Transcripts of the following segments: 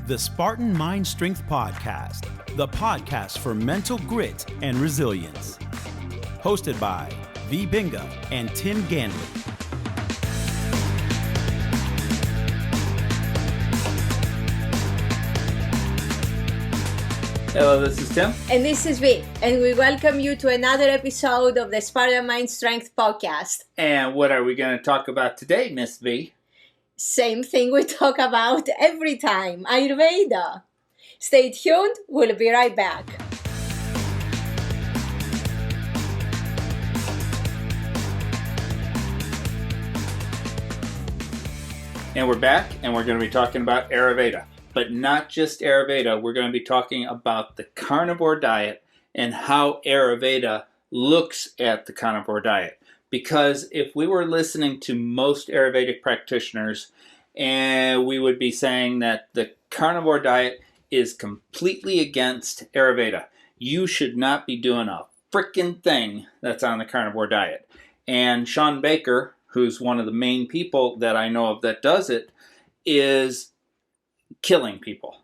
the Spartan Mind Strength Podcast, the podcast for mental grit and resilience. Hosted by V. Binga and Tim Ganley. Hello, this is Tim. And this is V. And we welcome you to another episode of the Spartan Mind Strength Podcast. And what are we going to talk about today, Miss V? Same thing we talk about every time, Ayurveda. Stay tuned, we'll be right back. And we're back, and we're going to be talking about Ayurveda. But not just Ayurveda, we're going to be talking about the carnivore diet and how Ayurveda looks at the carnivore diet. Because if we were listening to most Ayurvedic practitioners, and we would be saying that the carnivore diet is completely against Ayurveda. You should not be doing a frickin' thing that's on the carnivore diet. And Shawn Baker, who's one of the main people that I know of that does it, is killing people.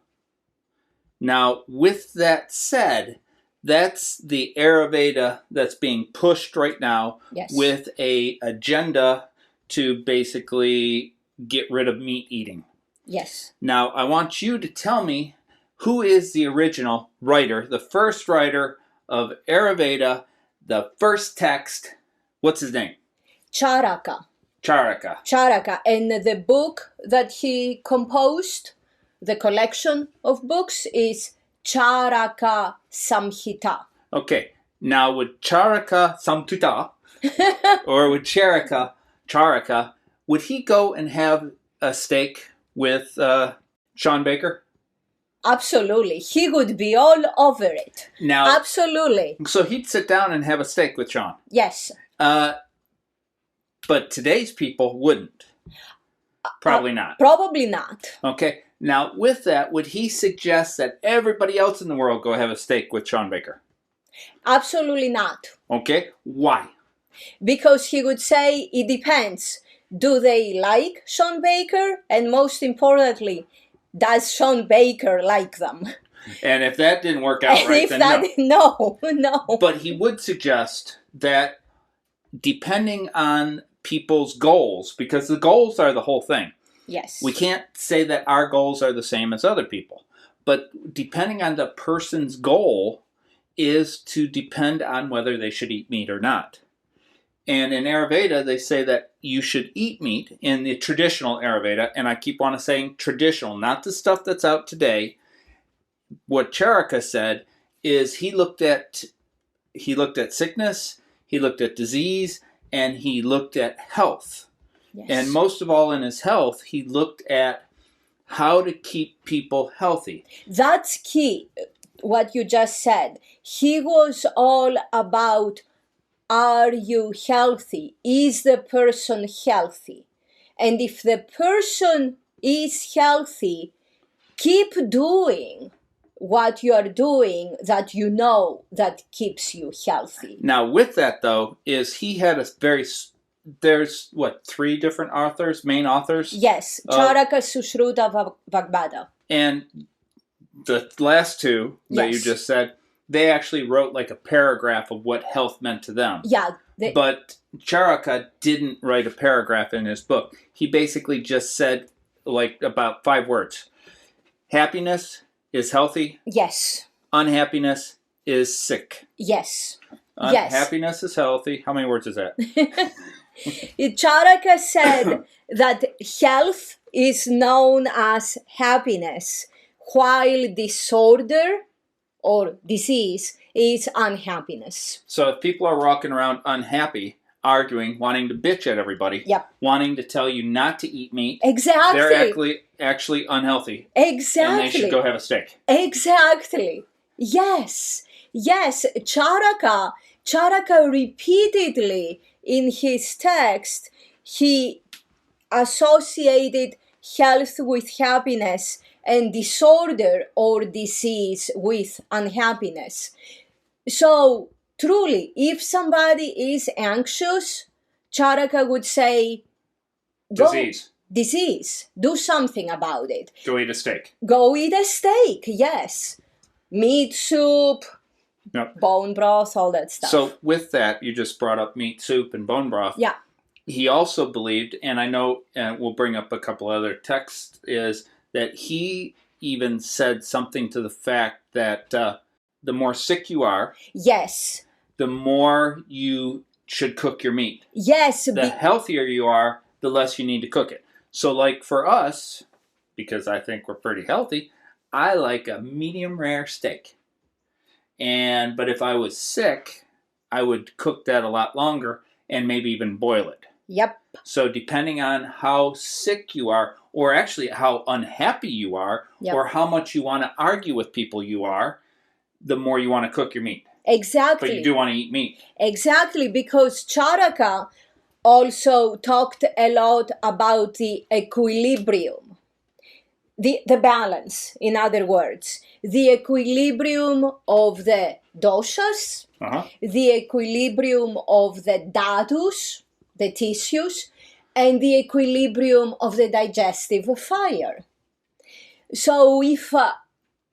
Now, with that said, that's the Ayurveda that's being pushed right now with a agenda to basically get rid of meat eating. Yes. Now, I want you to tell me who is the original writer, the first writer of Ayurveda, the first text. What's his name? Charaka. And the book that he composed, the collection of books, is Charaka Samhita. Okay, now with Charaka Samhita, or with Charaka, would he go and have a steak with Shawn Baker? Absolutely. He would be all over it. Now, absolutely. So he'd sit down and have a steak with Shawn? Yes. But today's people wouldn't. Probably not. Probably not. Okay. Now, with that, would he suggest that everybody else in the world go have a steak with Shawn Baker? Absolutely not. Okay. Why? Because he would say it depends. Do they like Shawn Baker? And most importantly, does Shawn Baker like them? And if that didn't work out right, then no. But he would suggest that depending on people's goals, because the goals are the whole thing. Yes. We can't say that our goals are the same as other people. But depending on the person's goal is to depend on whether they should eat meat or not. And in Ayurveda, they say that you should eat meat in the traditional Ayurveda. And I keep on saying traditional, not the stuff that's out today. What Charaka said is he looked at sickness, he looked at disease, and he looked at health. Yes. And most of all in his health, he looked at how to keep people healthy. That's key, what you just said. He was all about, are you healthy? Is the person healthy? And if the person is healthy, keep doing what you are doing that you know that keeps you healthy. Now, with that, though, is he had there's, three different authors, main authors? Yes, Charaka Sushruta Vagbhada. And the last two that you just said, they actually wrote like a paragraph of what health meant to them. Yeah. But Charaka didn't write a paragraph in his book. He basically just said like about 5 words. Happiness is healthy. Yes. Unhappiness is sick. Yes. Happiness is healthy. How many words is that? Charaka said that health is known as happiness, while disorder or disease is unhappiness. So if people are walking around unhappy, arguing, wanting to bitch at everybody, wanting to tell you not to eat meat, exactly, they're actually unhealthy. Exactly. And they should go have a steak. Exactly. Yes. Charaka repeatedly in his text, he associated health with happiness and disorder or disease with unhappiness. So, truly, if somebody is anxious, Charaka would say, Disease. disease. Do something about it. Go eat a steak. Go eat a steak, yes. Meat soup, Yep. bone broth, all that stuff. So with that, you just brought up meat soup and bone broth. Yeah. He also believed, and I know, and we'll bring up a couple other texts, is that he even said something to the fact that the more sick you are, Yes. the more you should cook your meat. Yes. The healthier you are, the less you need to cook it. So like for us, because I think we're pretty healthy, I like a medium rare steak. But if I was sick, I would cook that a lot longer and maybe even boil it. Yep. So depending on how sick you are, or actually how unhappy you are, Yep. or how much you want to argue with people you are, the more you want to cook your meat. Exactly. But you do want to eat meat. Exactly, because Charaka also talked a lot about the equilibrium, the balance, in other words, the equilibrium of the doshas, the equilibrium of the dhatus, the tissues, and the equilibrium of the digestive fire. So if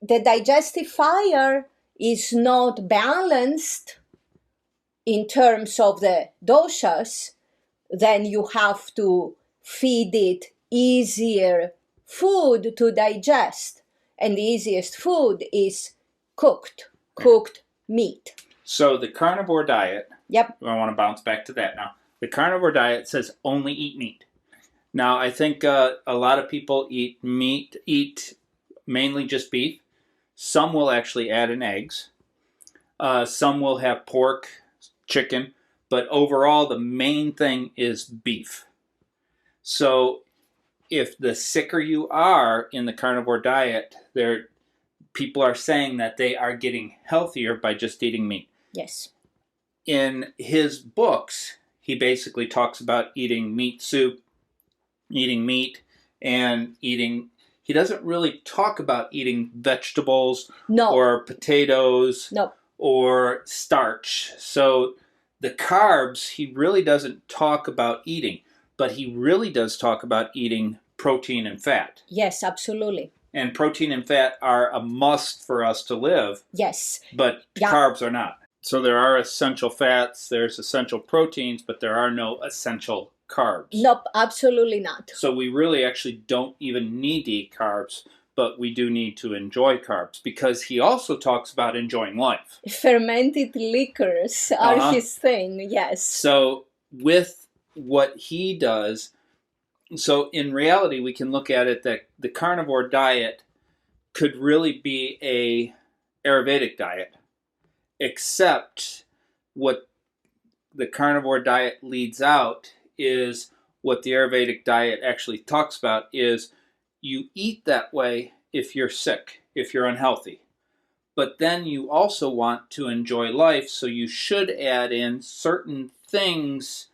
the digestive fire is not balanced in terms of the doshas, then you have to feed it easier food to digest. And the easiest food is cooked meat. So the carnivore diet, Yep. I want to bounce back to that now. The carnivore diet says only eat meat. Now, I think a lot of people eat mainly just beef. Some will actually add in eggs. Some will have pork, chicken. But overall, the main thing is beef. So if the sicker you are in the carnivore diet, people are saying that they are getting healthier by just eating meat. Yes. In his books, he basically talks about eating meat soup, eating meat, and eating... He doesn't really talk about eating vegetables or potatoes or starch. So the carbs, he really doesn't talk about eating, but he really does talk about eating protein and fat. Yes, absolutely. And protein and fat are a must for us to live. Yes. But carbs are not. So there are essential fats, there's essential proteins, but there are no essential carbs. Nope, absolutely not. So we really actually don't even need to eat carbs, but we do need to enjoy carbs, because he also talks about enjoying life. Fermented liquors are his thing, yes. So with what he does, so in reality we can look at it that the carnivore diet could really be a Ayurvedic diet, except what the carnivore diet leads out is what the Ayurvedic diet actually talks about is you eat that way if you're sick, if you're unhealthy. But then you also want to enjoy life, so you should add in certain things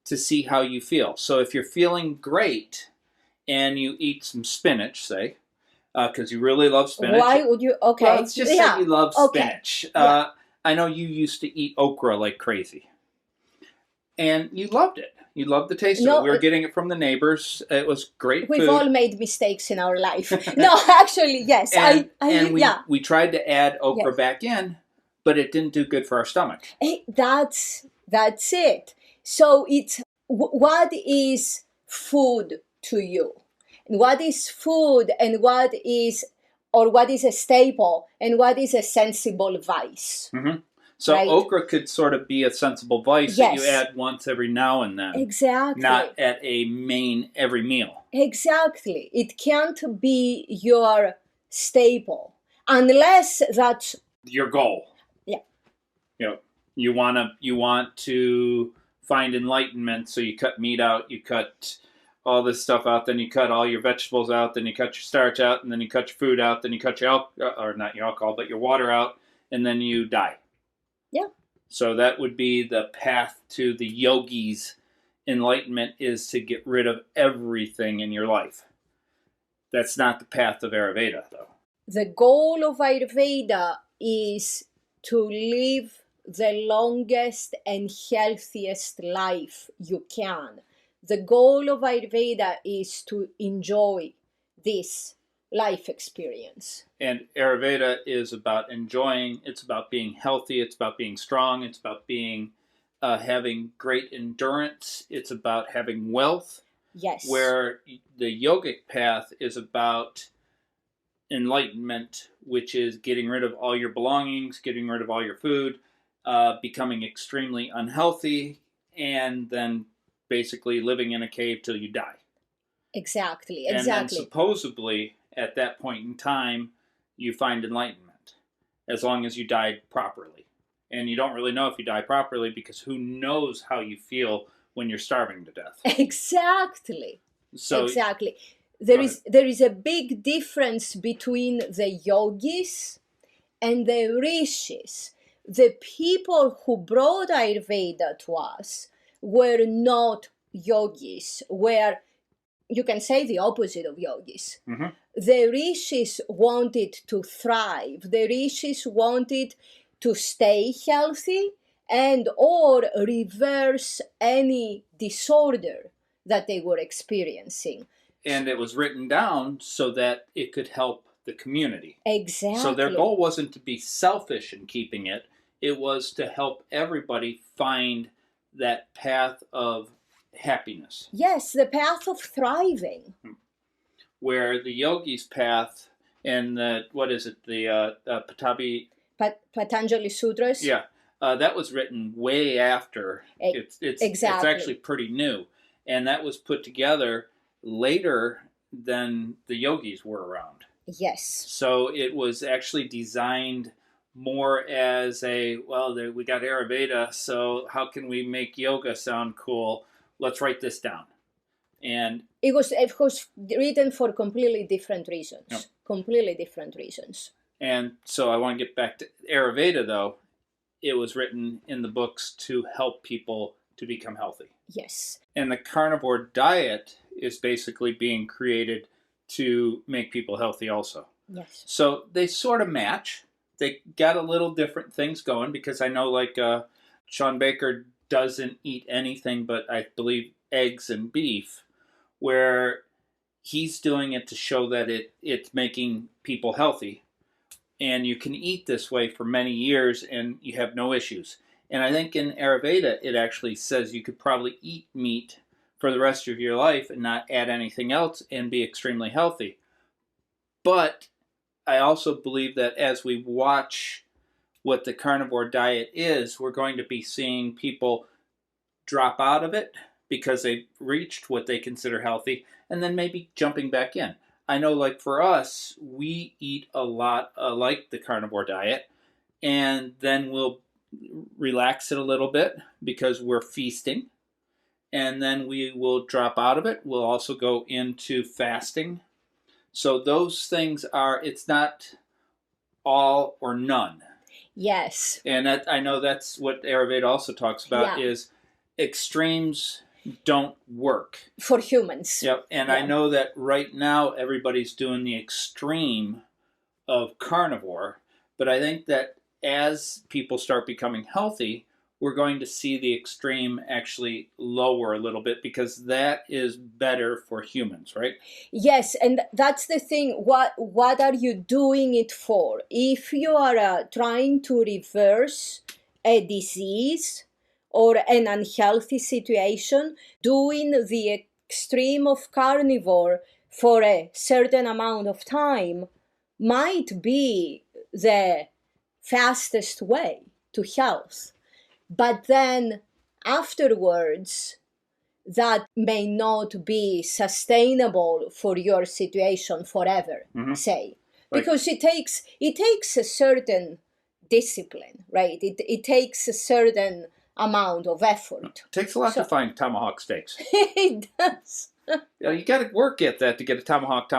to see how you feel. So if you're feeling great and you eat some spinach, say, because you really love spinach. Why would you? Okay. Well, let's just say you love spinach. Yeah. I know you used to eat okra like crazy. And you loved it. You loved the taste of it. We were getting it from the neighbors. It was great food. We've all made mistakes in our life. No, actually, yes. We tried to add okra back in, but it didn't do good for our stomach. That's it. So it's what is food to you? What is food, and what is a staple, and what is a sensible vice? Mm-hmm. So okra could sort of be a sensible vice that you add once every now and then. Exactly. Not at a main every meal. Exactly. It can't be your staple unless that's your goal. Yeah. You want to find enlightenment, so you cut meat out, you cut all this stuff out, then you cut all your vegetables out, then you cut your starch out, and then you cut your food out, then you cut your not your alcohol, but your water out, and then you die. Yeah. So that would be the path to the yogis' enlightenment, is to get rid of everything in your life. That's not the path of Ayurveda, though. The goal of Ayurveda is to live the longest and healthiest life you can. the goal of Ayurveda is to enjoy this life experience. And Ayurveda is about enjoying, it's about being healthy, it's about being strong, it's about being having great endurance, it's about having wealth. Yes. Where the yogic path is about enlightenment, which is getting rid of all your belongings, getting rid of all your food, becoming extremely unhealthy, and then basically living in a cave till you die. Exactly. And then supposedly, at that point in time, you find enlightenment, as long as you died properly. And you don't really know if you die properly, because who knows how you feel when you're starving to death. Exactly. So exactly. There is a big difference between the yogis and the rishis. The people who brought Ayurveda to us were not yogis, were, you can say, the opposite of yogis. Mm-hmm. The rishis wanted to thrive. The rishis wanted to stay healthy and or reverse any disorder that they were experiencing. And it was written down so that it could help the community. Exactly. So their goal wasn't to be selfish in keeping it. It was to help everybody find that path of happiness. Yes, the path of thriving. Where the yogi's path and the, Patanjali Sutras? Yeah, that was written way after. Exactly. It's actually pretty new. And that was put together later than the yogis were around. Yes. So it was actually designed more as we got Ayurveda, so how can we make yoga sound cool? Let's write this down. And it was written for completely different reasons. Yep. Completely different reasons. And so I want to get back to Ayurveda, though. It was written in the books to help people to become healthy. Yes. And the carnivore diet is basically being created to make people healthy also. Yes. So they sort of match. They got a little different things going, because I know Shawn Baker doesn't eat anything but, I believe, eggs and beef, where he's doing it to show that it's making people healthy. And you can eat this way for many years and you have no issues. And I think in Ayurveda, it actually says you could probably eat meat for the rest of your life and not add anything else and be extremely healthy. But I also believe that as we watch what the carnivore diet is, we're going to be seeing people drop out of it because they've reached what they consider healthy, and then maybe jumping back in. I know, for us, we eat a lot like the carnivore diet, and then we'll relax it a little bit because we're feasting, and then we will drop out of it. We'll also go into fasting. So those things it's not all or none. Yes. And I know that's what Ayurveda also talks about, is extremes don't work. For humans. Yep. And I know that right now everybody's doing the extreme of carnivore, but I think that as people start becoming healthy, we're going to see the extreme actually lower a little bit, because that is better for humans, right? Yes, and that's the thing. What are you doing it for? If you are trying to reverse a disease or an unhealthy situation, doing the extreme of carnivore for a certain amount of time might be the fastest way to health. But then afterwards, that may not be sustainable for your situation forever, say. Because it takes a certain discipline, right? It takes a certain amount of effort. It takes a lot to find tomahawk steaks. It does. You got to work at that to get a tomahawk,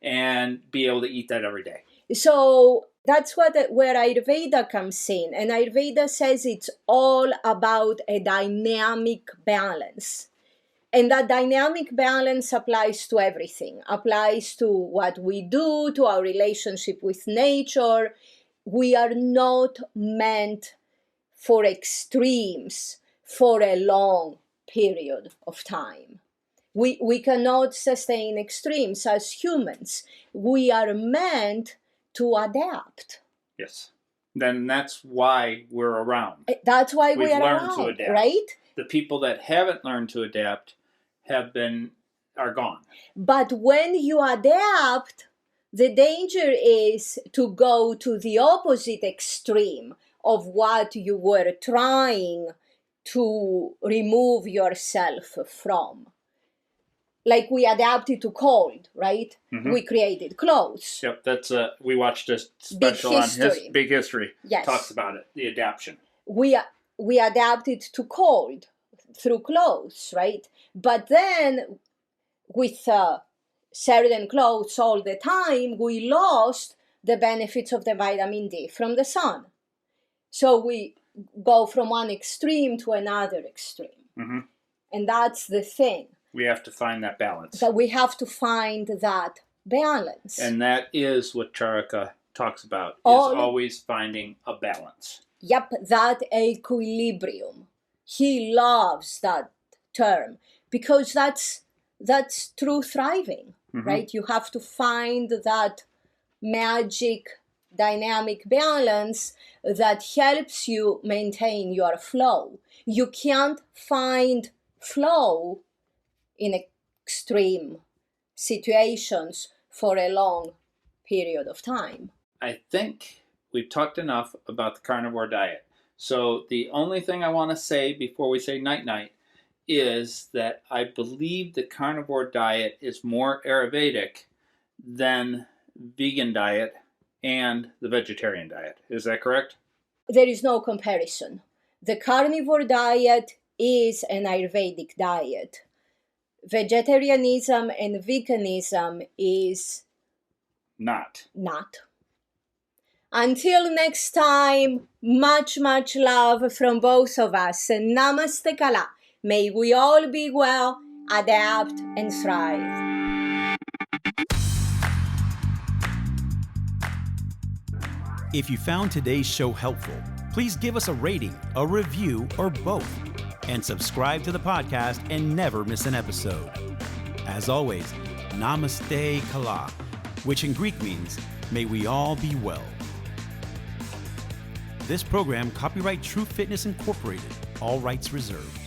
and be able to eat that every day. So that's where Ayurveda comes in. And Ayurveda says it's all about a dynamic balance. And that dynamic balance applies to everything. Applies to what we do, to our relationship with nature. We are not meant for extremes for a long period of time. We cannot sustain extremes as humans. We are meant to adapt. Yes. Then that's why we're around. That's why We've we are learned to around, adapt. right? The people that haven't learned to adapt are gone. But when you adapt, the danger is to go to the opposite extreme of what you were trying to remove yourself from. Like we adapted to cold, right? Mm-hmm. We created clothes. Yep, that's we watched a special on Big History. Yes. Talks about it, the adaptation. We adapted to cold through clothes, right? But then with certain clothes all the time, we lost the benefits of the vitamin D from the sun. So we go from one extreme to another extreme. Mm-hmm. And that's the thing. We have to find that balance. That we have to find that balance. And that is what Charaka talks about, is always finding a balance. Yep, that equilibrium. He loves that term because that's true thriving, mm-hmm. right? You have to find that magic dynamic balance that helps you maintain your flow. You can't find flow in extreme situations for a long period of time. I think we've talked enough about the carnivore diet. So the only thing I want to say before we say night-night is that I believe the carnivore diet is more Ayurvedic than vegan diet and the vegetarian diet. Is that correct? There is no comparison. The carnivore diet is an Ayurvedic diet. Vegetarianism and veganism is not. Until next time, much love from both of us. Namaste Kala. May we all be well, adapt, and thrive. If you found today's show helpful, please give us a rating, a review, or both. And subscribe to the podcast and never miss an episode. As always, Namaste Kala, which in Greek means, may we all be well. This program, copyright True Fitness Incorporated, all rights reserved.